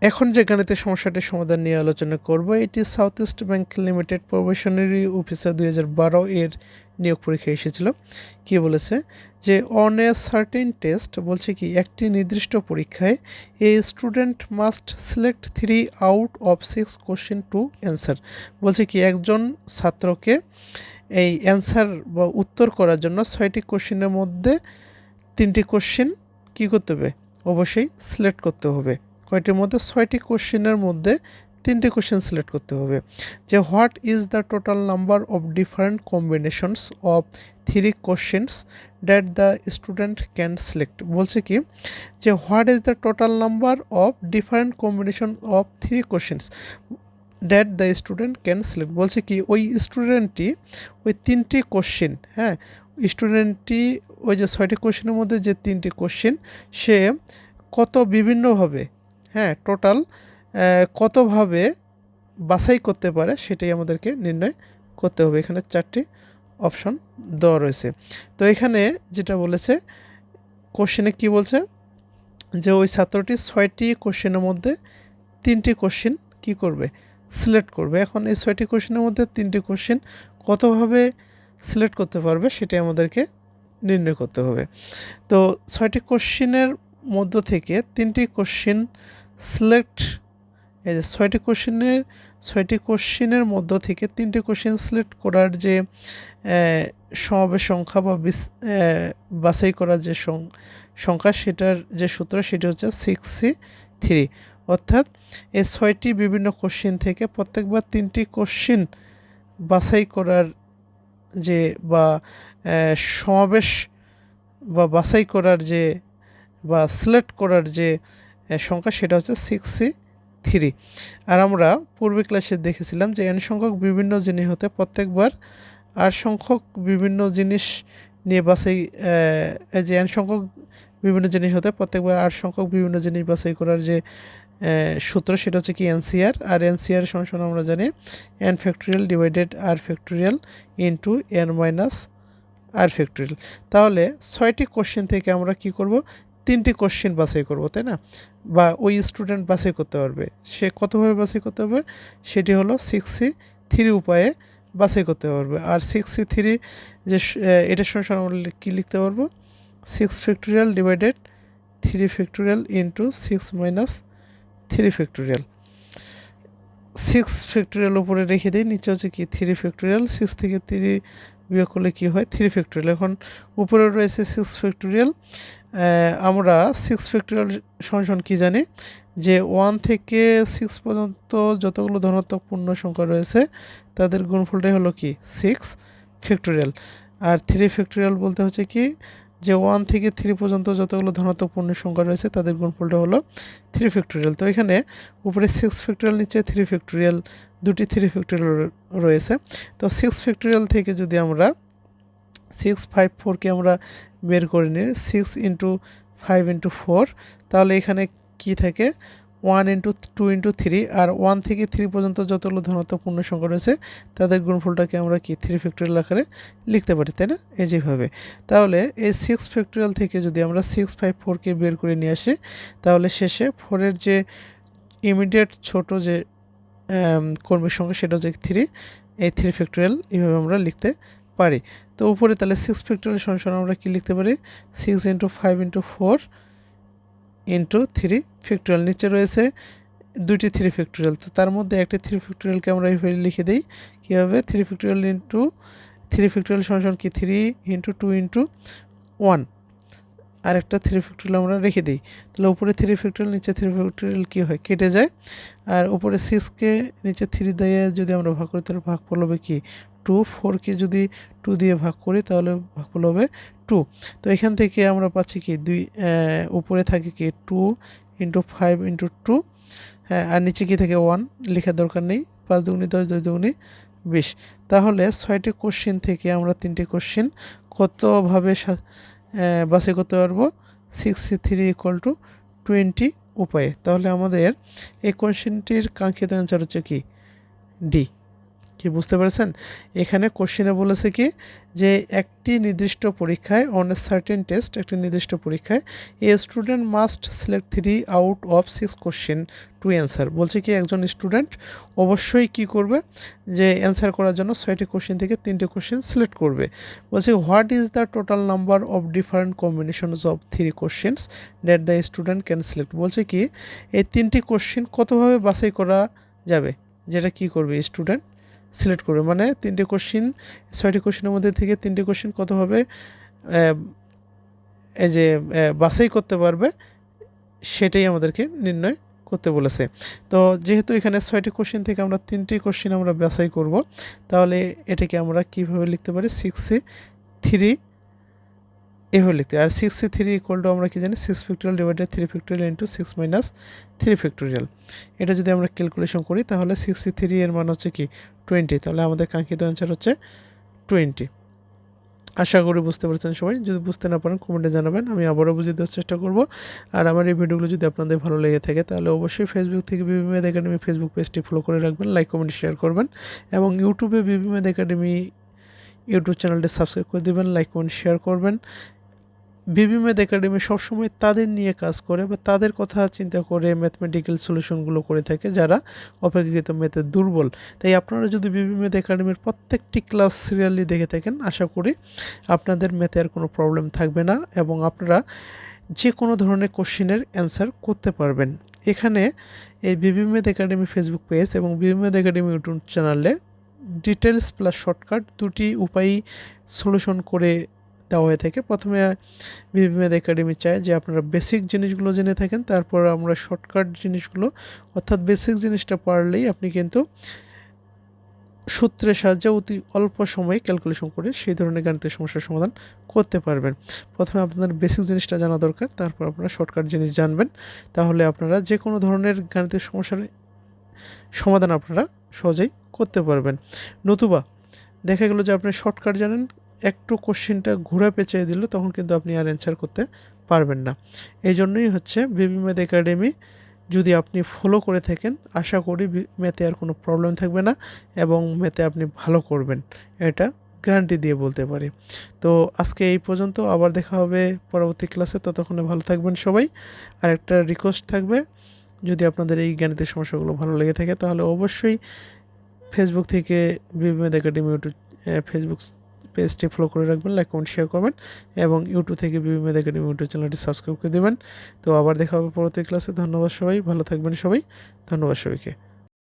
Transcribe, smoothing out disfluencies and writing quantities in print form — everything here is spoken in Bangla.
এখন যে গাণিতিক সমস্যাটির সমাধান নিয়ে আলোচনা করব, এটি south east bank limited probationary officer 2012 এর নিয়োগ পরীক্ষা এসেছিল। কি বলেছে যে অন এ সার্টেন টেস্ট, বলছে কি একটি নির্দিষ্ট পরীক্ষায় a student must select 3 out of 6 question to answer. বলছে কি একজন ছাত্রকে এই অ্যান্সার বা উত্তর করার জন্য 6টি কোশ্চেনের মধ্যে 3টি কোশ্চেন কী করতে হবে, অবশ্যই সিলেক্ট করতে হবে। কয়টির মধ্যে? 6টি কোশ্চেনের মধ্যে 3টি কোশ্চেন সিলেক্ট করতে হবে। যে what is the total number of different combinations of 3 questions that the student can select. বলছে কি যে what is the total number of different combination of 3 questions that the student can select. বলছে কি ওই স্টুডেন্টটি ওই 3টি কোশ্চেন, হ্যাঁ স্টুডেন্টটি ওই যে 6টি কোশ্চেনের মধ্যে যে 3টি কোশ্চেন সে কত বিভিন্নভাবে, হ্যাঁ টোটাল কতভাবে বাছাই করতে পারে সেটাই আমাদেরকে নির্ণয় করতে হবে। এখানে 4টি অপশন দেওয়া রয়েছে। তো এখানে যেটা বলেছে কোশ্চেনে কি বলছে যে ওই ছাত্রটি 6টি কোশ্চেনের মধ্যে 3টি কোশ্চেন কি করবে, সিলেক্ট করবে। এখন এই 6টি কোশ্চেনের মধ্যে 3টি কোশ্চেন কতভাবে সিলেক্ট করতে পারবে সেটাই আমাদেরকে নির্ণয় করতে হবে। তো 6টি কোশ্চেনের মধ্য থেকে 3টি কোশ্চেন সিলেক্ট, এই যে 6টি কোশ্চেনের মধ্য থেকে 3টি কোশ্চেন সিলেক্ট করার যে সমাবেশ সংখ্যা বা বাছাই করার যে সংখ্যা সেটার যে সূত্র সেটি হচ্ছে 6C3। অর্থাৎ এই 6টি বিভিন্ন কোশ্চেন থেকে প্রত্যেকবার 3টি কোশ্চেন বাছাই করার যে বা সমাবেশ বা বাছাই করার যে বা সিলেক্ট করার যে সংখ্যা সেটা হচ্ছে 6C3। আর আমরা পূর্বে ক্লাসে দেখেছিলাম যে n সংখ্যক বিভিন্ন জিনিস হতে প্রত্যেকবার r সংখ্যক বিভিন্ন জিনিস নিয়ে বাছাই, যে n সংখ্যক বিভিন্ন জিনিস হতে প্রত্যেকবার r সংখ্যক বিভিন্ন জিনিস বাছাই করার যে সূত্র সেটা হচ্ছে কি এনসিআর। আর এনসিআর সমান আমরা জানি n factorial divided r factorial into n minus r factorial. তাহলে 6টি কোশ্চেন থেকে আমরা কি করব, 3টি কোশ্চেন বাছাই করব, তাই না? বা ওই স্টুডেন্ট বাছাই করতে পারবে। সে কতভাবে বাছাই করতে হবে, সেটি হলো 6C3 উপায়ে বাছাই করতে পারবে। আর 6C3 যে এটার সমান আমরা কী লিখতে পারবো, 6 factorial divided 3 factorial into 6 minus 3 factorial. 6 factorial উপরে রেখে দিই, নিচে হচ্ছে কি 3 ফ্যাক্টোরিয়াল। 6 থেকে 3 বিয়োগ করলে কী হয়, 3 ফ্যাক্টোরিয়াল। এখন উপরে রয়েছে 6 ফ্যাক্টোরিয়াল। আমরা 6 ফ্যাক্টোরিয়াল সমান কী জানি যে 1 থেকে 6 পর্যন্ত যতগুলো ধনাত্মক পূর্ণ সংখ্যা রয়েছে তাদের গুণফলটাই হলো কি 6 ফ্যাক্টোরিয়াল। আর 3 ফ্যাক্টোরিয়াল বলতে হচ্ছে কি যে 1 থেকে 3 পর্যন্ত যতগুলো ধনাত্মক পূর্ণ সংখ্যা রয়েছে তাদের গুণফলটা হলো 3 ফ্যাক্টোরিয়াল। তো এখানে উপরে 6 ফ্যাক্টোরিয়াল, নিচে 3 ফ্যাক্টোরিয়াল, দুটি 3 ফ্যাক্টোরিয়াল রয়েছে। তো 6 ফ্যাক্টোরিয়াল থেকে যদি আমরা 654কে আমরা বের করে নিই, 6 ইন্টু 5 ইন্টু 4, তাহলে এখানে কি থাকে 1 ইন্টু 2 ইন্টু 3। আর 1 থেকে 3 পর্যন্ত যতগুলো ধনাত্মক পূর্ণ সংখ্যা রয়েছে তাদের গুণফলটাকে আমরা কি 3 ফ্যাক্টোরিয়াল আকারে লিখতে পারি, তাই না? এই যেভাবে। তাহলে এই 6 ফ্যাক্টোরিয়াল থেকে যদি আমরা 654কে বের করে নিয়ে আসি তাহলে শেষে 4-এর যে ইমিডিয়েট ছোট যে কর্মীর সংখ্যা সেটা হচ্ছে 3, এই 3 ফ্যাক্টোরিয়াল এইভাবে আমরা লিখতে পারি। তো উপরে তাহলে 6 ফ্যাক্টোরিয়াল সমান আমরা কি লিখতে পারি, 6 ইন্টু 5 ইন্টু 4 ইন্টু 3 ফ্যাক্টোরিয়াল। নিচে রয়েছে দুইটি 3 ফ্যাক্টোরিয়াল, তো তার মধ্যে একটি 3 ফ্যাক্টোরিয়ালকে আমরা এইভাবে লিখে দিই কীভাবে, 3 ফ্যাক্টোরিয়াল ইন্টু 3 ফ্যাক্টোরিয়াল সমান কি 3 ইন্টু 2 ইন্টু 1। আর একটা 3 ফ্যাক্টোরিয়াল আমরা রেখে দিই। তাহলে উপরে 3 ফ্যাক্টোরিয়াল, নিচে 3 ফ্যাক্টোরিয়াল কী হয়, কেটে যায়। আর উপরে 6কে নিচে 3 দিয়ে যদি আমরা ভাগ করি তাহলে ভাগফল হবে কি 2। 4কে যদি 2 দিয়ে ভাগ করি তাহলে ভাগফল হবে 2। তো এখান থেকে আমরা পাচ্ছি কি উপরে থাকে কি 2 ইন্টু 5 ইন্টু 2, হ্যাঁ, আর নিচে কি থাকে 1, লেখার দরকার নেই। 5 দুগুণে 10, 10 দুগুণে 20। তাহলে 6টি কোশ্চেন থেকে আমরা 3টি কোশ্চেন কতভাবে বাছাই করতে পারবো, 6C3 ইকুয়াল টু 20 উপায়ে। তাহলে আমাদের এই কোশ্চেনটির কাঙ্ক্ষিত অ্যান্সার হচ্ছে কি ডি। কি বুঝতে পেরেছেন? এখানে কোশ্চেনে বলেছে কি যে একটি নির্দিষ্ট পরীক্ষায় অন এ সার্টেন টেস্ট, একটি নির্দিষ্ট পরীক্ষায় a student must select 3 out of 6 question to answer. বলছে কি একজন স্টুডেন্ট অবশ্যই কি করবে যে অ্যান্সার করার জন্য 6টি কোশ্চেন থেকে 3টি কোশ্চেন সিলেক্ট করবে। বলছে what is the total number of different combinations of 3 questions that the student can select. বলছে কি এই 3টি কোশ্চেন কতভাবে বাছাই করা যাবে, যেটা কি করবে স্টুডেন্ট সিলেক্ট করবে, মানে 3টে কোশ্চেন 6টি কোশ্চেনের মধ্যে থেকে 3টে কোশ্চেন কতভাবে এই যে বাছাই করতে পারবে সেটাই আমাদেরকে নির্ণয় করতে বলেছে। তো যেহেতু এখানে 6টি কোশ্চেন থেকে আমরা 3টি কোশ্চেন আমরা বাছাই করব, তাহলে এটাকে আমরা কিভাবে লিখতে পারি 6c3 এভাবে লিখতে। আর 6c3 ইকুয়াল টু আমরা কি জানি 6 factorial divided 3 factorial into 6 minus 3 factorial. এটা যদি আমরা ক্যালকুলেশন করি তাহলে 6c3 এর মান হচ্ছে কি 20, তাহলে আমাদের কাঙ্ক্ষিত অ্যান্সার হচ্ছে 20। আশা করি বুঝতে পারছেন সবাই। যদি বুঝতে না পারেন কমেন্টে জানাবেন, আমি আবারও বুঝিয়ে দেওয়ার চেষ্টা করব। আর আমার এই ভিডিওগুলো যদি আপনাদের ভালো লেগে থাকে তাহলে অবশ্যই ফেসবুক থেকে বিবি ম্যাথ একাডেমি ফেসবুক পেজটি ফলো করে রাখবেন, লাইক কমেন্ট শেয়ার করবেন এবং ইউটিউবে বিবি ম্যাথ একাডেমি ইউটিউব চ্যানেলটি সাবস্ক্রাইব করে দেবেন, লাইক কমেন্ট শেয়ার করবেন। বিবি ম্যাথ একাডেমি সবসময় তাদের নিয়ে কাজ করে বা তাদের কথা চিন্তা করে ম্যাথমেটিক্যাল সলিউশনগুলো করে থাকে যারা অপেক্ষাকৃত ম্যাথে দুর্বল। তাই আপনারা যদি বিবি ম্যাথ একাডেমির প্রত্যেকটি ক্লাস সিরিয়ালি দেখে থাকেন আশা করি আপনাদের ম্যাথে আর কোনো প্রবলেম থাকবে না এবং আপনারা যে কোনো ধরনের কোশ্চেনের অ্যান্সার করতে পারবেন। এখানে এই বিবি ম্যাথ একাডেমি ফেসবুক পেজ এবং বিবি ম্যাথ একাডেমি ইউটিউব চ্যানেলে ডিটেলস প্লাস শর্টকাট দুটি উপায়ই সলিউশন করে দেওয়া হয়ে থাকে। প্রথমে বিবি ম্যাথ একাডেমি চায় যে আপনারা বেসিক জিনিসগুলো জেনে থাকেন, তারপর আমরা শর্টকাট জিনিসগুলো অর্থাৎ বেসিক জিনিসটা পারলেই আপনি কিন্তু সূত্রের সাহায্যে অতি অল্প সময়ে ক্যালকুলেশন করে সেই ধরনের গাণিতিক সমস্যার সমাধান করতে পারবেন। প্রথমে আপনাদের বেসিক জিনিসটা জানা দরকার, তারপর আপনারা শর্টকাট জিনিস জানবেন, তাহলে আপনারা যে কোনো ধরনের গাণিতিক সমস্যার সমাধান আপনারা সহজেই করতে পারবেন। নতুবা দেখা গেল যে আপনি শর্টকাট জানেন, একটু কোশ্চেনটা ঘুরে পেঁচিয়ে দিল তখন কিন্তু আপনি আর অ্যান্সার করতে পারবেন না। এই জন্যই হচ্ছে বিবি ম্যাথ একাডেমি যদি আপনি ফলো করে থাকেন আশা করি ম্যাথে আর কোনো প্রবলেম থাকবে না এবং ম্যাথে আপনি ভালো করবেন, এটা গ্যারান্টি দিয়ে বলতে পারি। তো আজকে এই পর্যন্ত, আবার দেখা হবে পরবর্তী ক্লাসে, ততক্ষণে ভালো থাকবেন সবাই। আর একটা রিকোয়েস্ট থাকবে, যদি আপনাদের এই গাণিতিক সমস্যাগুলো ভালো লেগে থাকে তাহলে অবশ্যই ফেসবুক থেকে বিবি ম্যাথ একাডেমি ইউটিউব ফেসবুক পেজটি ফলো করে রাখবেন, লাইক কমেন্ট শেয়ার করবেন এবং ইউটিউব থেকে বিবি ম্যাথ একাডেমি ইউটিউব চ্যানেলটি সাবস্ক্রাইব করে দেবেন। তো আবার দেখা হবে পরবর্তী ক্লাসে। ধন্যবাদ সবাই, ভালো থাকবেন সবাই, ধন্যবাদ সবাইকে।